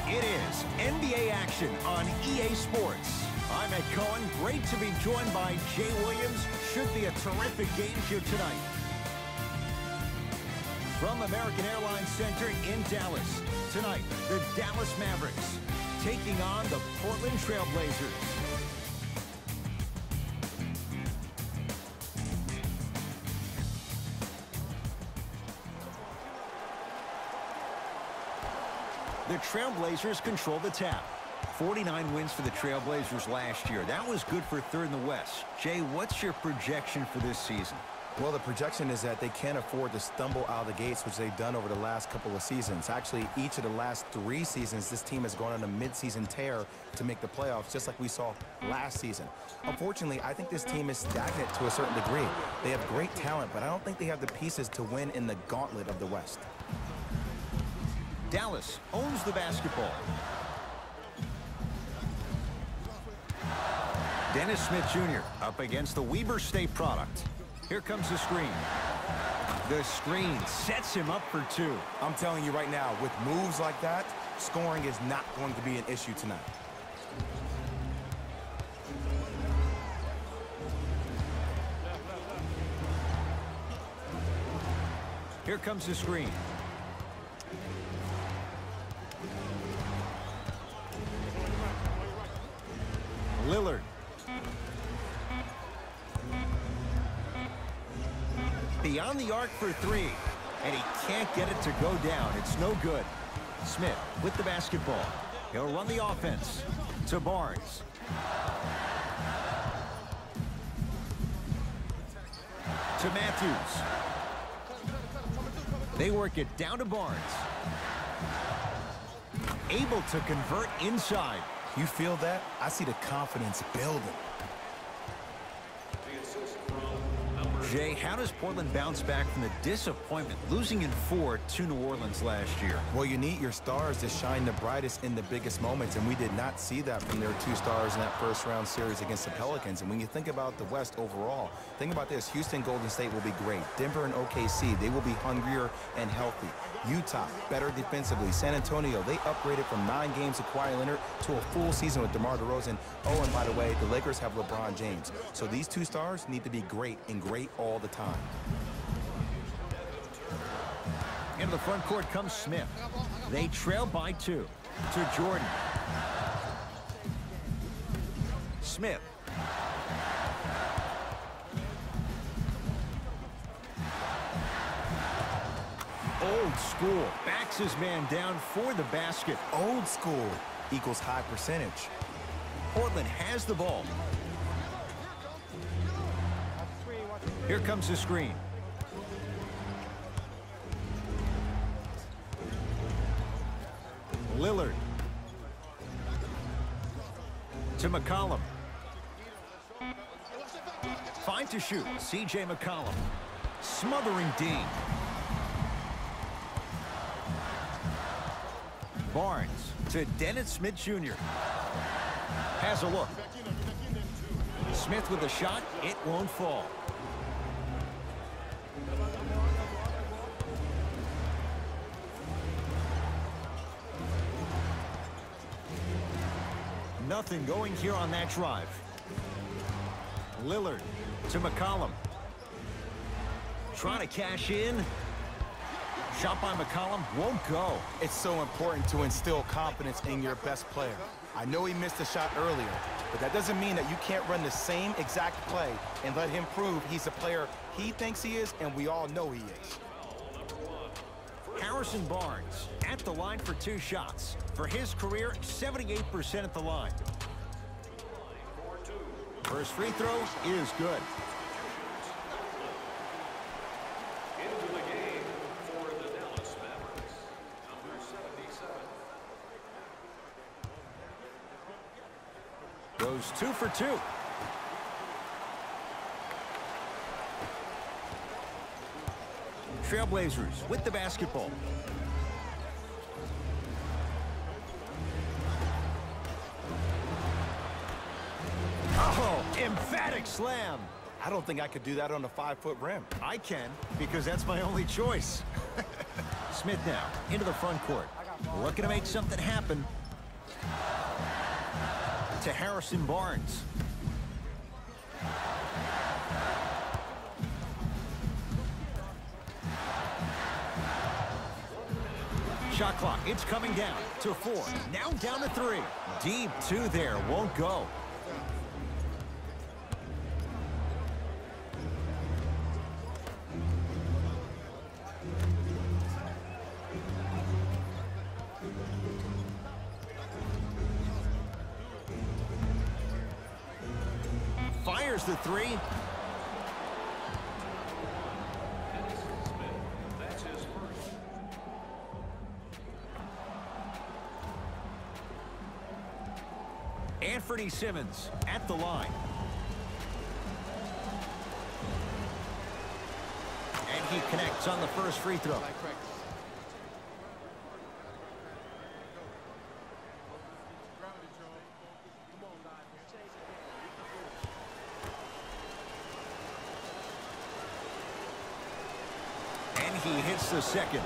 It is NBA action on EA Sports. I'm Ed Cohen. Great to be joined by Jay Williams. Should be a terrific game here tonight. From American Airlines Center in Dallas. Tonight, the Dallas Mavericks taking on the Portland Trail Blazers. The Trailblazers control the tap. 49 wins for the Trailblazers last year. That was good for third in the West. Jay, what's your projection for this season? Well, the projection is that they can't afford to stumble out of the gates, which they've done over the last couple of seasons. Actually, each of the last 3 seasons, this team has gone on a mid-season tear to make the playoffs, just like we saw last season. Unfortunately, I think this team is stagnant to a certain degree. They have great talent, but I don't think they have the pieces to win in the gauntlet of the West. Dallas owns the basketball. Dennis Smith Jr. up against the Weber State product. Here comes the screen. The screen sets him up for 2. I'm telling you right now, with moves like that, scoring is not going to be an issue tonight. Here comes the screen. Lillard. Beyond the arc for 3. And he can't get it to go down. It's no good. Smith with the basketball. He'll run the offense to Barnes. To Matthews. They work it down to Barnes. Able to convert inside. You feel that? I see the confidence building. Jay, how does Portland bounce back from the disappointment losing in 4 to New Orleans last year? Well, you need your stars to shine the brightest in the biggest moments, and we did not see that from their 2 stars in that first-round series against the Pelicans. And when you think about the West overall, think about this. Houston, Golden State will be great. Denver and OKC, they will be hungrier and healthy. Utah, better defensively. San Antonio, they upgraded from 9 games with Kawhi Leonard to a full season with DeMar DeRozan. Oh, and by the way, the Lakers have LeBron James. So these 2 stars need to be great and great all the time. Into the front court comes Smith. They trail by 2 to Jordan. Smith. Old school. Backs his man down for the basket. Old school equals high percentage. Portland has the ball. Here comes the screen. Lillard. To McCollum. 5 to shoot. C.J. McCollum. Smothering Dean. Barnes to Dennis Smith Jr. Has a look. Smith with a shot. It won't fall. Nothing going here on that drive. Lillard to McCollum. Trying to cash in. Shot by McCollum won't go. It's so important to instill confidence in your best player. I know he missed a shot earlier, but that doesn't mean that you can't run the same exact play and let him prove he's the player he thinks he is, and we all know he is. Harrison Barnes at the line for 2 shots. For his career, 78% at the line. First free throw is good. Into the game for the Dallas Mavericks, number 77. Goes 2 for 2. Trailblazers with the basketball. Oh, emphatic slam. I don't think I could do that on a 5-foot rim. I can, because that's my only choice. Smith now into the front court. Looking to make something happen. To Harrison Barnes. Shot clock, it's coming down to 4. Now down to 3. Deep 2 there, won't go. Fires the 3. That's his first. Anthony Simmons at the line. And he connects on the first free throw. And he hits the second.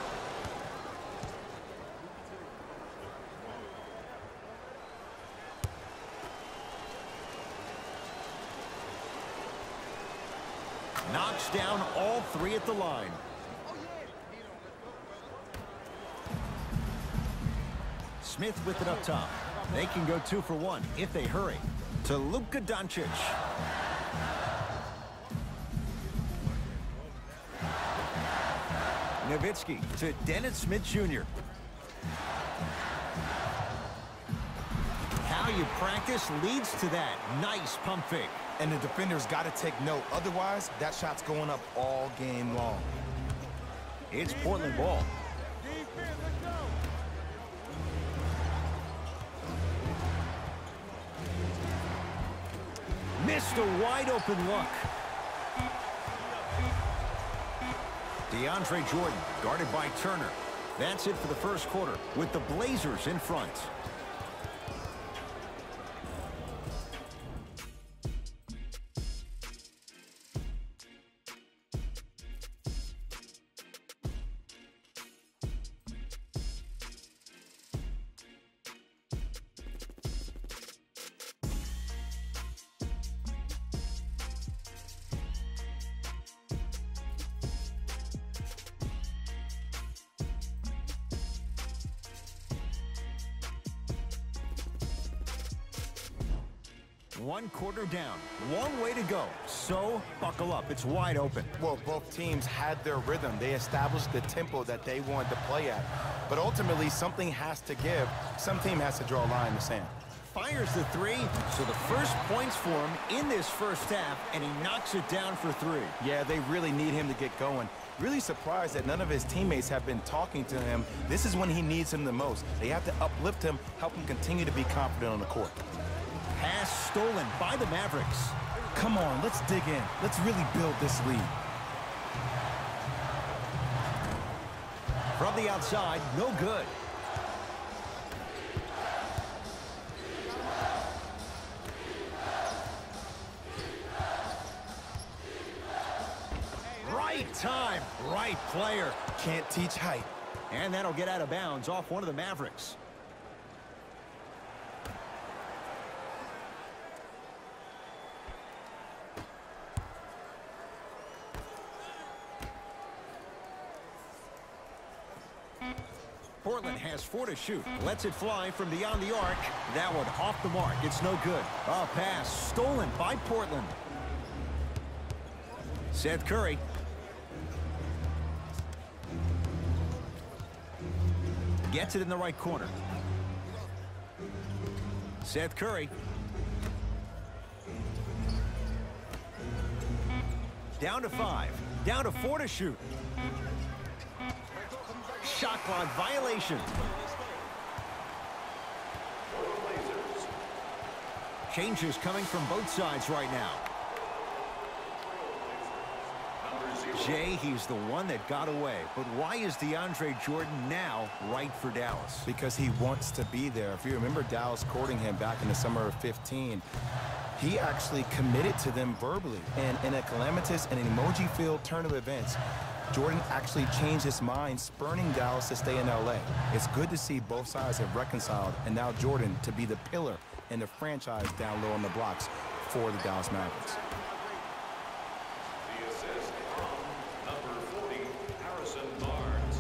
Knocks down all 3 at the line. Smith with it up top. They can go 2 for 1 if they hurry. To Luka Doncic. Nowitzki to Dennis Smith Jr. How you practice leads to that. Nice pump fake. And the defender's got to take note. Otherwise, that shot's going up all game long. It's Portland ball. Missed a wide open look. DeAndre Jordan guarded by Turner. That's it for the first quarter with the Blazers in front. One quarter down, one way to go. So buckle up, it's wide open. Well, both teams had their rhythm. They established the tempo that they wanted to play at. But ultimately, something has to give. Some team has to draw a line in the sand. Fires the 3, so the first points for him in this first half, and he knocks it down for 3. Yeah, they really need him to get going. Really surprised that none of his teammates have been talking to him. This is when he needs him the most. They have to uplift him, help him continue to be confident on the court. Pass stolen by the Mavericks. Come on, let's dig in. Let's really build this lead. From the outside, no good. Right time, right player. Can't teach height. And that'll get out of bounds off one of the Mavericks. Portland has 4 to shoot. Lets it fly from beyond the arc. That one off the mark. It's no good. A pass stolen by Portland. Seth Curry. Gets it in the right corner. Seth Curry. Down to 5. Down to 4 to shoot. Shot clock violation. Changes coming from both sides right now. Jay, he's the one that got away. But why is DeAndre Jordan now right for Dallas? Because he wants to be there. If you remember Dallas courting him back in the summer of 15, he actually committed to them verbally. And in a calamitous and emoji-filled turn of events, Jordan actually changed his mind, spurning Dallas to stay in LA. It's good to see both sides have reconciled, and now Jordan to be the pillar in the franchise down low on the blocks for the Dallas Mavericks. The assist from number 40, Harrison Barnes.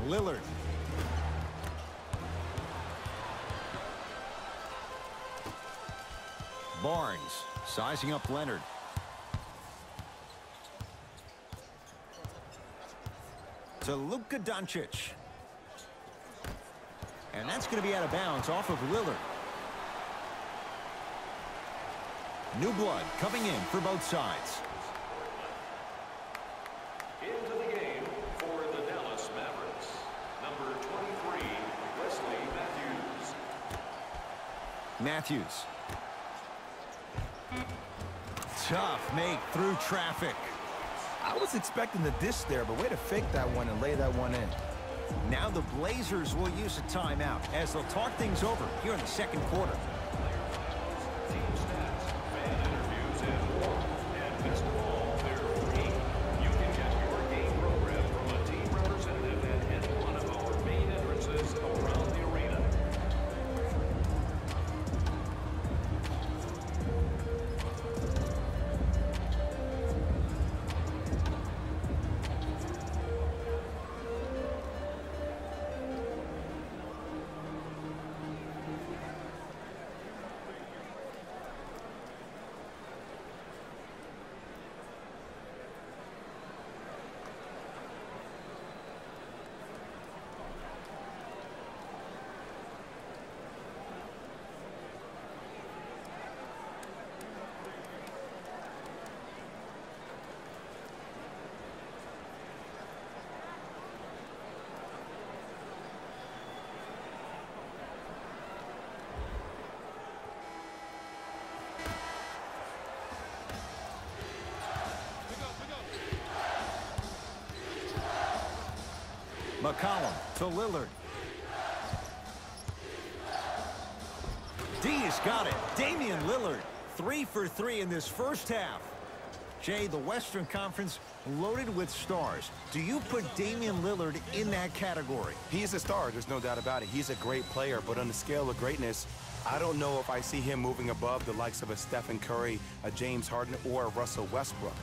Lillard. Barnes sizing up Leonard. To Luka Doncic. And that's going to be out of bounds off of Lillard. New blood coming in for both sides. Into the game for the Dallas Mavericks, number 23, Wesley Matthews. Matthews. Tough make through traffic. I was expecting the dish there, but way to fake that one and lay that one in. Now the Blazers will use a timeout as they'll talk things over here in the second quarter. Team stats, fan interviews, and more. And best of all, they're free. You can get your game program from a team representative at any one of our main entrances around the arena. McCollum to Lillard. D has got it. Damian Lillard, 3 for 3 in this first half. Jay, the Western Conference loaded with stars. Do you put Damian Lillard in that category? He is a star, there's no doubt about it. He's a great player, but on the scale of greatness, I don't know if I see him moving above the likes of a Stephen Curry, a James Harden, or a Russell Westbrook.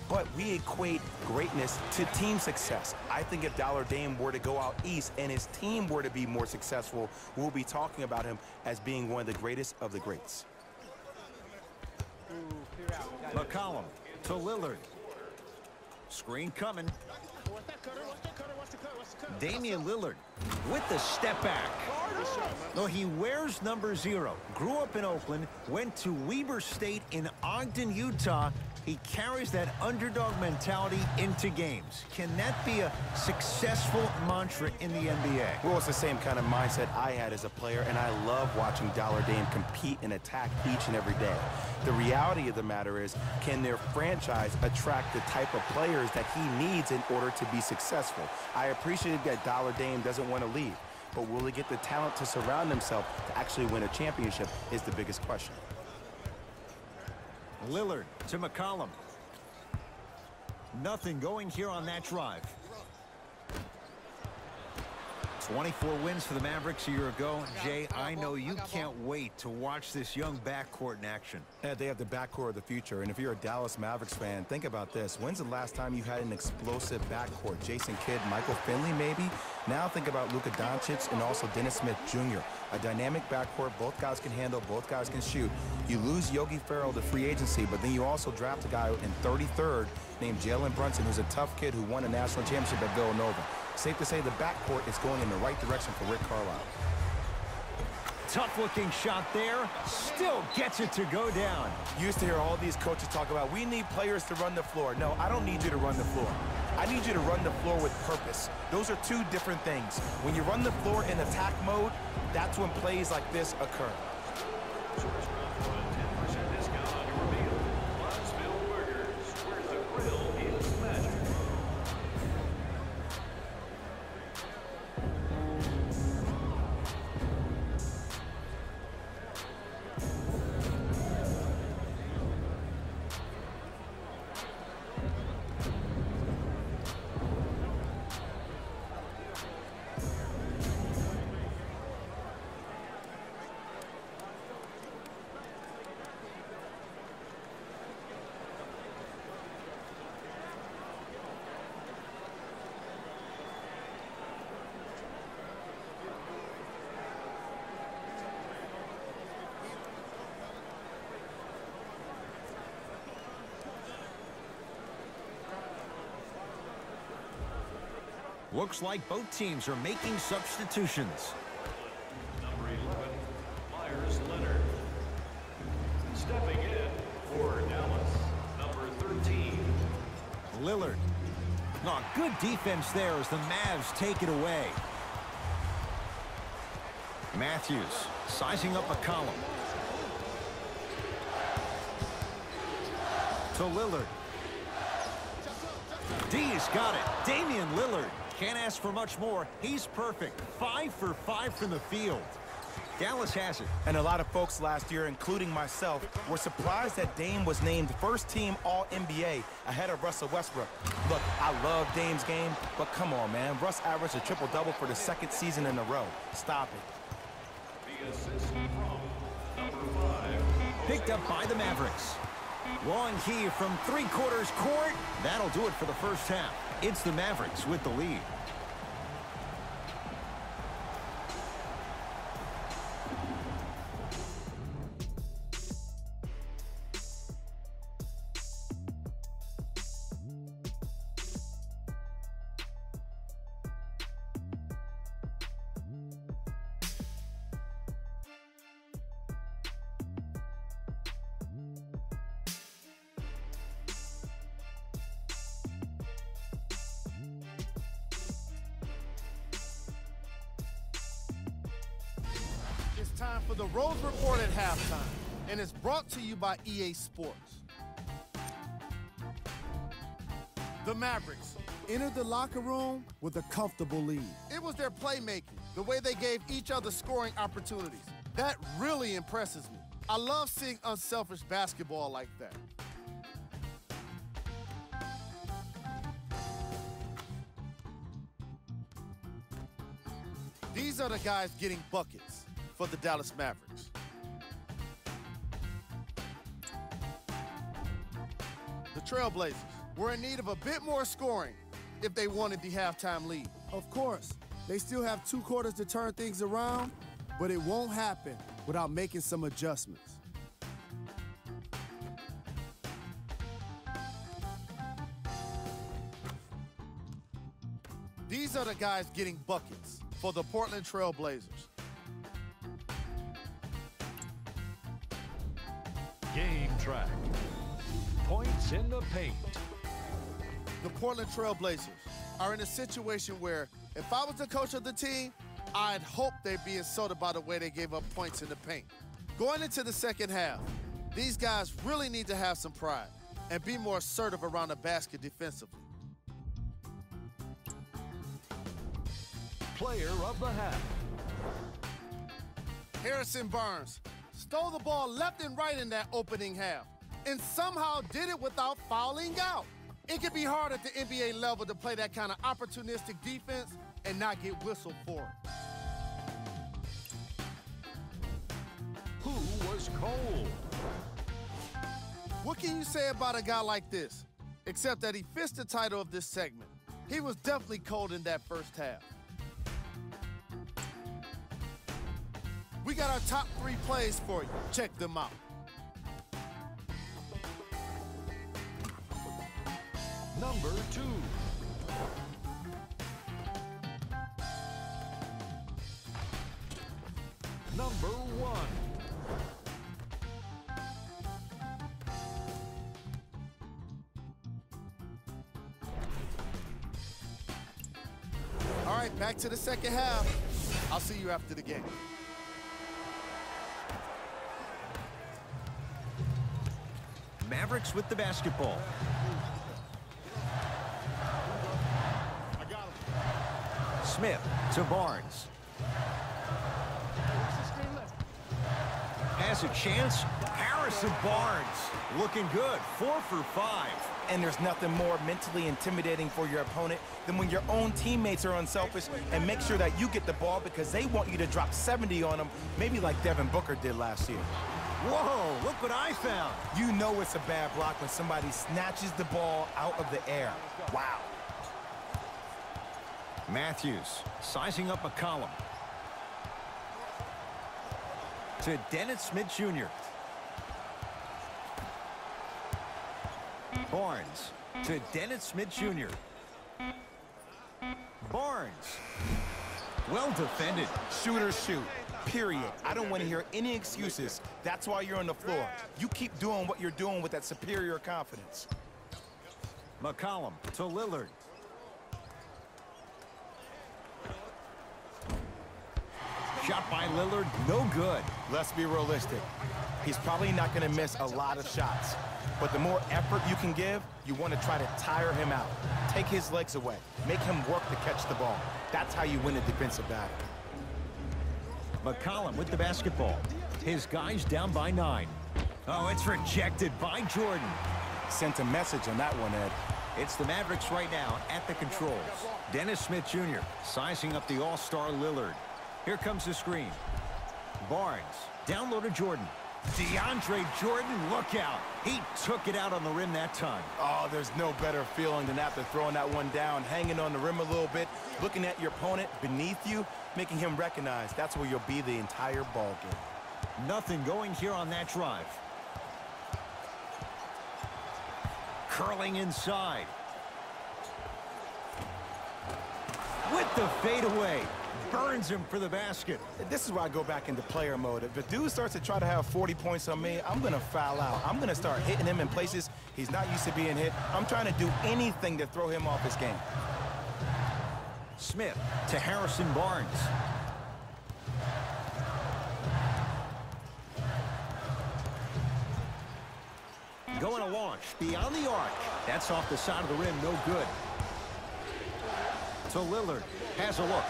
But we equate greatness to team success. I think if Dollar Dame were to go out east and his team were to be more successful, we'll be talking about him as being one of the greatest of the greats. McCollum to Lillard. Screen coming. Damian Lillard with the step back. Though he wears number 0. Grew up in Oakland, went to Weber State in Ogden, Utah. He carries that underdog mentality into games. Can that be a successful mantra in the NBA? Well, it's the same kind of mindset I had as a player, and I love watching Dollar Dame compete and attack each and every day. The reality of the matter is, can their franchise attract the type of players that he needs in order to be successful? I appreciate that Dollar Dame doesn't want to leave, but will he get the talent to surround himself to actually win a championship is the biggest question. Lillard to McCollum. Nothing going here on that drive. 24 wins for the Mavericks a year ago. Jay, I know you can't wait to watch this young backcourt in action. Yeah, they have the backcourt of the future, and if you're a Dallas Mavericks fan, think about this. When's the last time you had an explosive backcourt? Jason Kidd, Michael Finley, maybe? Now think about Luka Doncic and also Dennis Smith Jr. A dynamic backcourt, both guys can handle, both guys can shoot. You lose Yogi Ferrell to free agency, but then you also draft a guy in 33rd named Jalen Brunson, who's a tough kid who won a national championship at Villanova. Safe to say the backcourt is going in the right direction for Rick Carlisle. Tough looking shot there. Still gets it to go down. You used to hear all these coaches talk about, we need players to run the floor. No, I don't need you to run the floor. I need you to run the floor with purpose. Those are two different things. When you run the floor in attack mode, that's when plays like this occur. Looks like both teams are making substitutions. Number 11, Myers Leonard. Stepping in for Dallas, number 13. Lillard. Oh, good defense there as the Mavs take it away. Matthews sizing up a column. To Lillard. D's got it. Damian Lillard. Can't ask for much more. He's perfect. 5 for 5 from the field. Dallas has it. And a lot of folks last year, including myself, were surprised that Dame was named first-team All-NBA ahead of Russell Westbrook. Look, I love Dame's game, but come on, man. Russ averaged a triple-double for the second season in a row. Stop it. The assist from number 5. Picked up by the Mavericks. Long heave from three-quarters court. That'll do it for the first half. It's the Mavericks with the lead. It's time for the Rose Report at halftime, and it's brought to you by EA Sports. The Mavericks entered the locker room with a comfortable lead. It was their playmaking, the way they gave each other scoring opportunities. That really impresses me. I love seeing unselfish basketball like that. These are the guys getting buckets for the Dallas Mavericks. The Trailblazers were in need of a bit more scoring if they wanted the halftime lead. Of course, they still have 2 quarters to turn things around, but it won't happen without making some adjustments. These are the guys getting buckets for the Portland Trailblazers. Game track. Points in the paint. The Portland Trailblazers are in a situation where if I was the coach of the team, I'd hope they'd be insulted by the way they gave up points in the paint. Going into the second half, these guys really need to have some pride and be more assertive around the basket defensively. Player of the half. Harrison Barnes stole the ball left and right in that opening half and somehow did it without fouling out. It can be hard at the NBA level to play that kind of opportunistic defense and not get whistled for it. Who was cold? What can you say about a guy like this, except that he fits the title of this segment? He was definitely cold in that first half. We got our top 3 plays for you. Check them out. Number 2. Number 1. All right, back to the second half. I'll see you after the game. Mavericks with the basketball. Smith to Barnes. Has a chance. Harrison Barnes looking good. 4 for 5. And there's nothing more mentally intimidating for your opponent than when your own teammates are unselfish and make sure that you get the ball because they want you to drop 70 on them, maybe like Devin Booker did last year. Whoa, look what I found. You know it's a bad block when somebody snatches the ball out of the air. Wow. Matthews sizing up a column. To Dennis Smith Jr. Barnes to Dennis Smith Jr. Barnes. Well defended. Shooters shoot, period. I don't want to hear any excuses. That's why you're on the floor. You keep doing what you're doing with that superior confidence. McCollum to Lillard. Shot by Lillard, no good. Let's be realistic. He's probably not going to miss a lot of shots. But the more effort you can give, you want to try to tire him out. Take his legs away. Make him work to catch the ball. That's how you win a defensive battle. McCollum with the basketball. His guys down by 9. Oh, it's rejected by Jordan. Sent a message on that one, Ed. It's the Mavericks right now at the controls. Dennis Smith Jr. sizing up the all-star Lillard. Here comes the screen. Barnes, down low to Jordan. DeAndre Jordan, look out. He took it out on the rim that time. Oh, there's no better feeling than after throwing that one down, hanging on the rim a little bit, looking at your opponent beneath you, making him recognize that's where you'll be the entire ball game. Nothing going here on that drive. Curling inside. With the fadeaway. Burns him for the basket. This is why I go back into player mode. If the dude starts to try to have 40 points on me, I'm going to foul out. I'm going to start hitting him in places he's not used to being hit. I'm trying to do anything to throw him off his game. Smith to Harrison Barnes. Going to launch beyond the arc. That's off the side of the rim, no good. So Lillard has a look.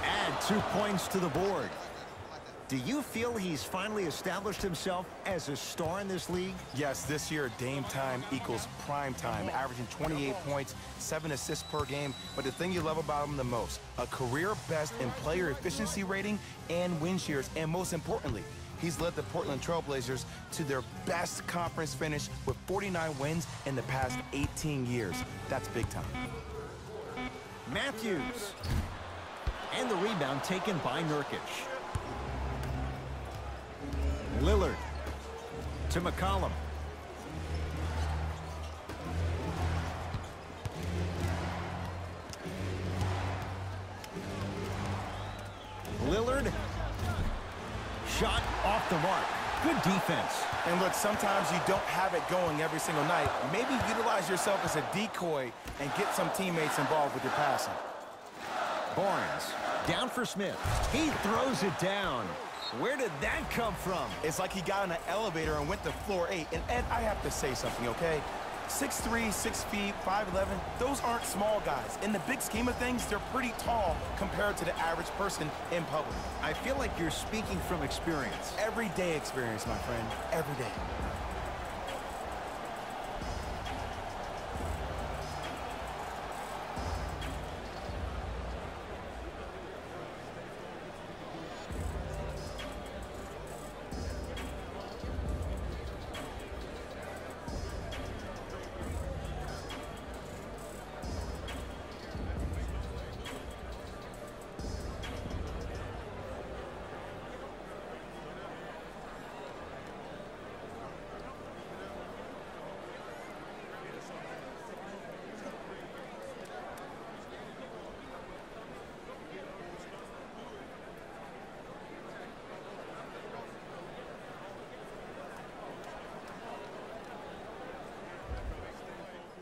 Add 2 points to the board. Do you feel he's finally established himself as a star in this league? Yes, this year, Dame time equals prime time, averaging 28 points, 7 assists per game. But the thing you love about him the most, a career best in player efficiency rating and win shares. And most importantly, he's led the Portland Trail Blazers to their best conference finish with 49 wins in the past 18 years. That's big time. Matthews. And the rebound taken by Nurkic. Lillard to McCollum. Lillard. Shot off the mark. Good defense. And look, sometimes you don't have it going every single night. Maybe utilize yourself as a decoy and get some teammates involved with your passing. Barnes, down for Smith. He throws it down. Where did that come from? It's like he got in an elevator and went to floor 8. And Ed, I have to say something, okay? 6'3", 6 feet, 5'11", those aren't small guys. In the big scheme of things, they're pretty tall compared to the average person in public. I feel like you're speaking from experience. Everyday experience, my friend. Every day.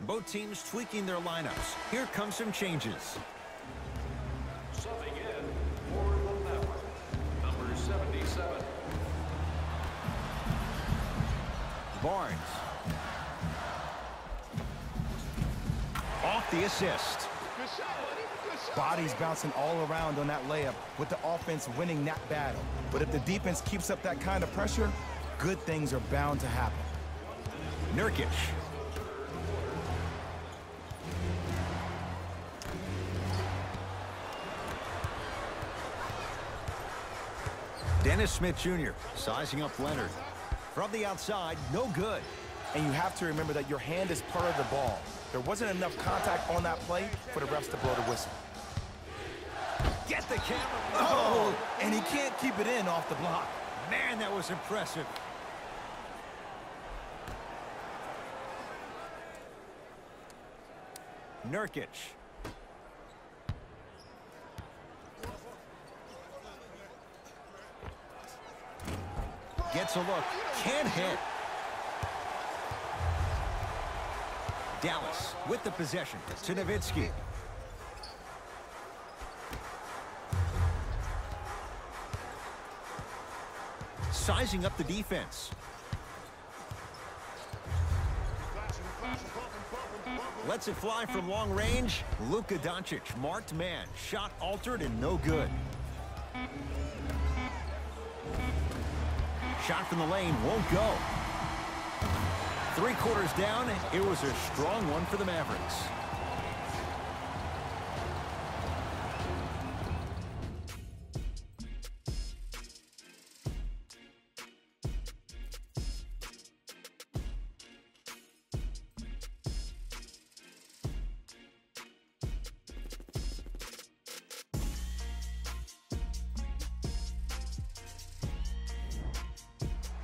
Both teams tweaking their lineups. Here come some changes. Subbing in for the Mavericks, number 77. Barnes. Off the assist. Bodies bouncing all around on that layup with the offense winning that battle. But if the defense keeps up that kind of pressure, good things are bound to happen. Nurkic. Dennis Smith Jr. sizing up Leonard. From the outside, no good. And you have to remember that your hand is part of the ball. There wasn't enough contact on that play for the refs to blow the whistle. Get the camera. Oh, and he can't keep it in off the block. Man, that was impressive. Nurkic. Gets a look. Can't hit. Dallas with the possession to Nowitzki. Sizing up the defense. Lets it fly from long range. Luka Doncic, marked man. Shot altered and no good. Shot from the lane won't go. 3 quarters down. It was a strong one for the Mavericks.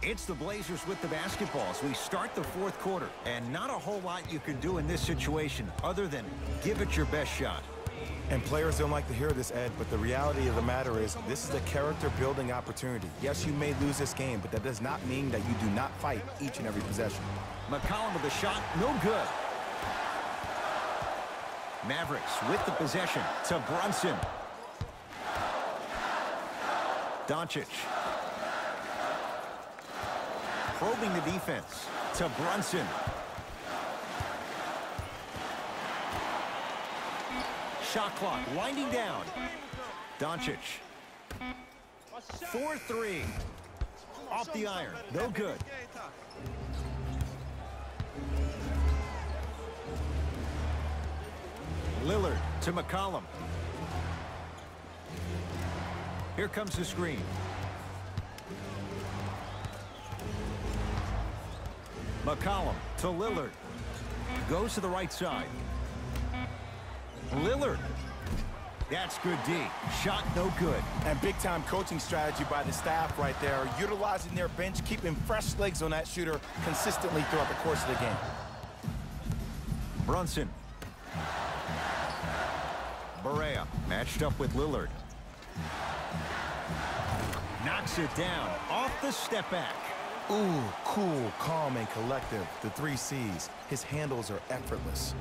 It's the Blazers with the basketball as we start the 4th quarter. And not a whole lot you can do in this situation other than give it your best shot. And players don't like to hear this, Ed, but the reality of the matter is this is a character-building opportunity. Yes, you may lose this game, but that does not mean that you do not fight each and every possession. McCollum with the shot, no good. Mavericks with the possession to Brunson. Doncic. Probing the defense to Brunson. Shot clock winding down. Doncic. 4-3. Off the iron. No good. Lillard to McCollum. Here comes the screen. McCollum to Lillard. Goes to the right side. Lillard. That's good D. Shot no good. And big-time coaching strategy by the staff right there, utilizing their bench, keeping fresh legs on that shooter consistently throughout the course of the game. Brunson. Barea matched up with Lillard. Knocks it down off the step back. Ooh, cool, calm, and collective. The 3 C's. His handles are effortless.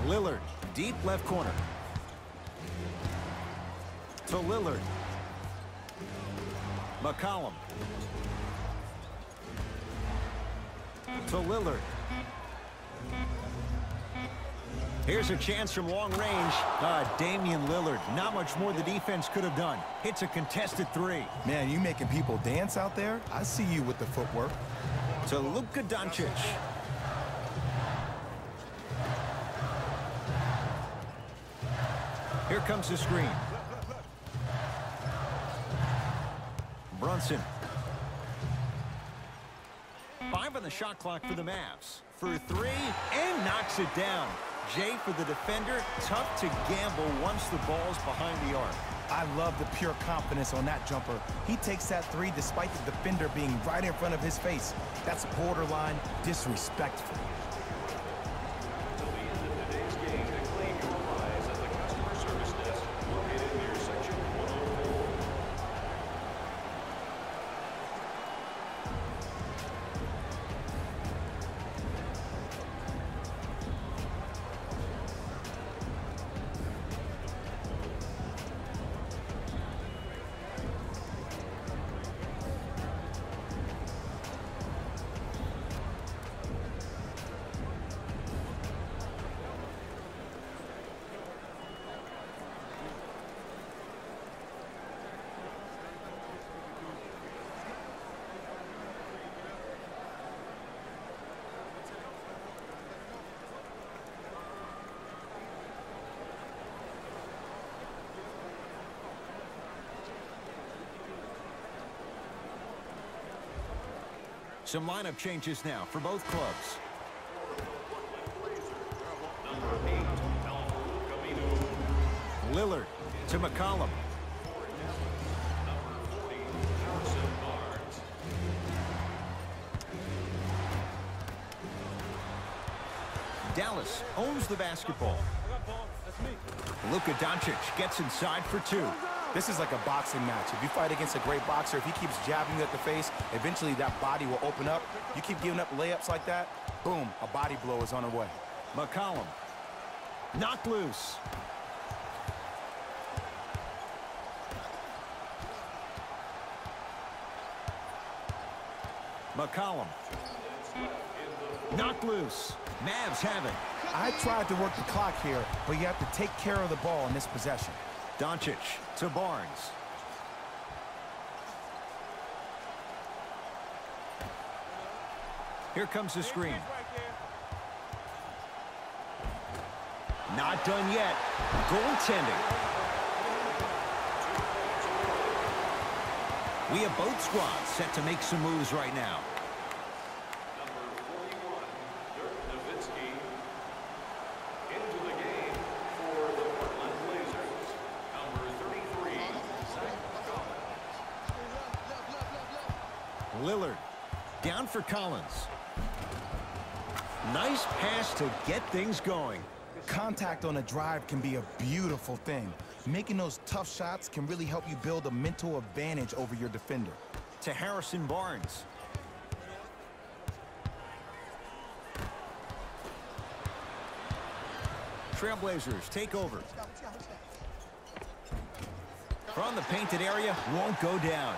Lillard, deep left corner. To Lillard. McCollum. To Lillard. Here's a chance from long range. Damian Lillard. Not much more the defense could have done. Hits a contested 3. Man, you making people dance out there? I see you with the footwork. To Luka Doncic. Here comes the screen. Brunson. 5 on the shot clock for the Mavs. For 3, and knocks it down. Jay, for the defender, tough to gamble once the ball's behind the arc. I love the pure confidence on that jumper. He takes that 3 despite the defender being right in front of his face. That's borderline disrespectful. Till the end of today's game, to claim your prize at the customer service desk located near section 104. Some lineup changes now for both clubs. Number 8, Al-Farouq Aminu. Lillard to McCollum. Number 40, Harrison Barnes. Dallas owns the basketball. Luka Doncic gets inside for 2. This is like a boxing match. If you fight against a great boxer, if he keeps jabbing you at the face, eventually that body will open up. You keep giving up layups like that, boom, a body blow is on the way. McCollum. Knocked loose. McCollum. Knocked loose. Mavs have it. I tried to work the clock here, but you have to take care of the ball in this possession. Doncic to Barnes. Here comes the screen. Not done yet. Goaltending. We have both squads set to make some moves right now. Number 41, Dirk Nowitzki, into the game for the Portland Blazers. Number 33, Zach Collins. Lillard down for Collins. Nice pass to get things going. Contact on a drive can be a beautiful thing. Making those tough shots can really help you build a mental advantage over your defender. To Harrison Barnes. Trailblazers take over. From the painted area, won't go down.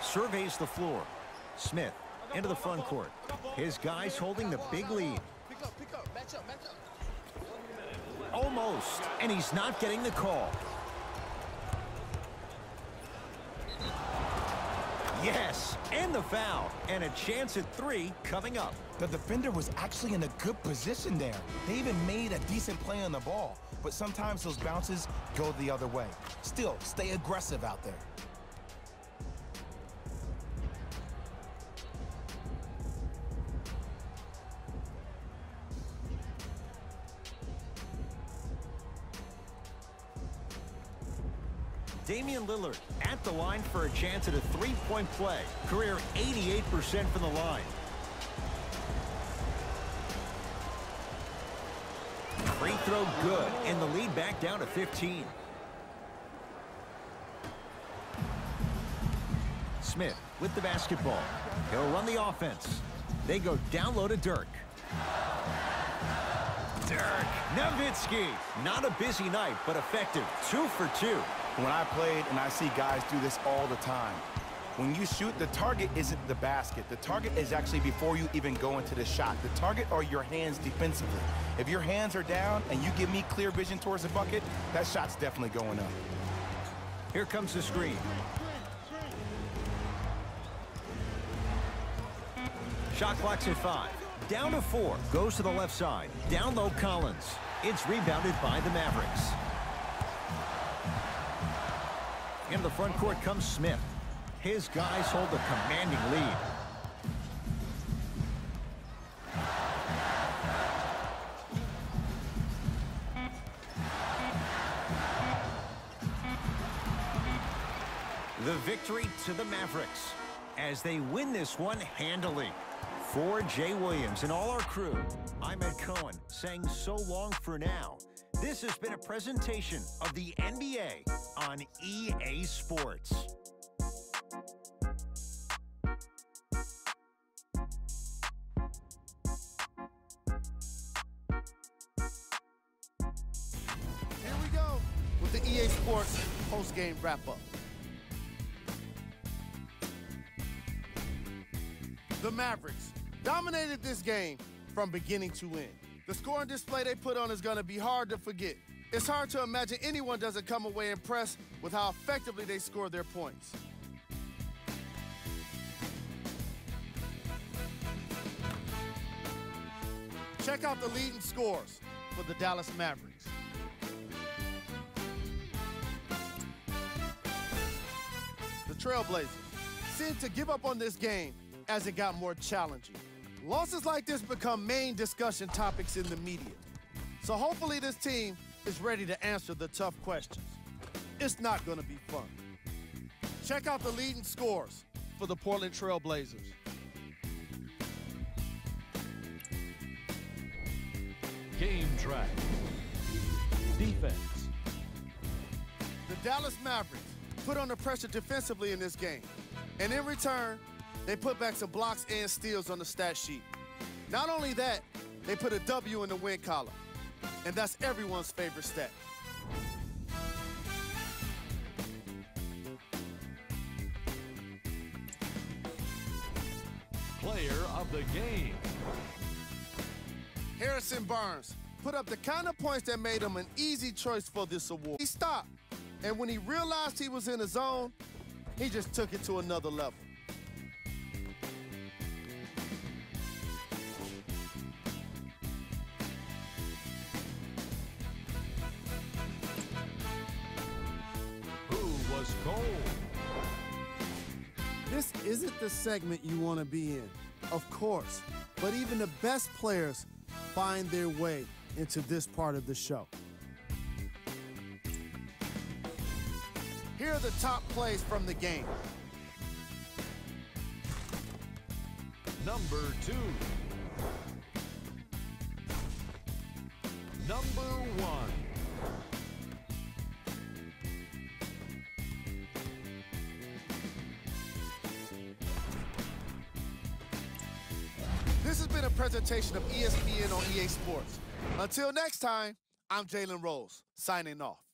Surveys the floor. Smith into the front court. His guys holding the big lead. Almost, and he's not getting the call. Yes, and the foul, and a chance at 3 coming up. The defender was actually in a good position there. They even made a decent play on the ball, but sometimes those bounces go the other way. Still, stay aggressive out there. Damian Lillard at the line for a chance at a three-point play. Career 88% from the line. Free throw good, and the lead back down to 15. Smith with the basketball. He'll run the offense. They go down low to Dirk. Dirk Nowitzki. Not a busy night, but effective. 2 for 2. When I played, and I see guys do this all the time, when you shoot, the target isn't the basket. The target is actually before you even go into the shot. The target are your hands defensively. If your hands are down and you give me clear vision towards the bucket, that shot's definitely going up. Here comes the screen. Shot clock's at 5. Down to 4. Goes to the left side. Down low Collins. It's rebounded by the Mavericks. In the front court comes Smith. His guys hold a commanding lead. The victory to the Mavericks as they win this one handily. For Jay Williams and all our crew, I'm Ed Cohen saying so long for now. This has been a presentation of the NBA on EA Sports. Here we go with the EA Sports post-game wrap-up. The Mavericks dominated this game from beginning to end. The scoring display they put on is going to be hard to forget. It's hard to imagine anyone doesn't come away impressed with how effectively they score their points. Check out the leading scores for the Dallas Mavericks. The Trailblazers seemed to give up on this game as it got more challenging. Losses like this become main discussion topics in the media. So hopefully this team is ready to answer the tough questions. It's not going to be fun. Check out the leading scores for the Portland Trailblazers. Game track. Defense. Dallas Mavericks put under pressure defensively in this game. And in return, they put back some blocks and steals on the stat sheet. Not only that, they put a W in the win column. And that's everyone's favorite stat. Player of the game. Harrison Barnes put up the kind of points that made him an easy choice for this award. He stopped, and when he realized he was in the zone, he just took it to another level. Who was cold? This isn't the segment you want to be in, of course, but even the best players find their way into this part of the show. Here are the top plays from the game. Number 2. Number 1. This has been a presentation of ESPN on EA Sports. Until next time, I'm Jalen Rose, signing off.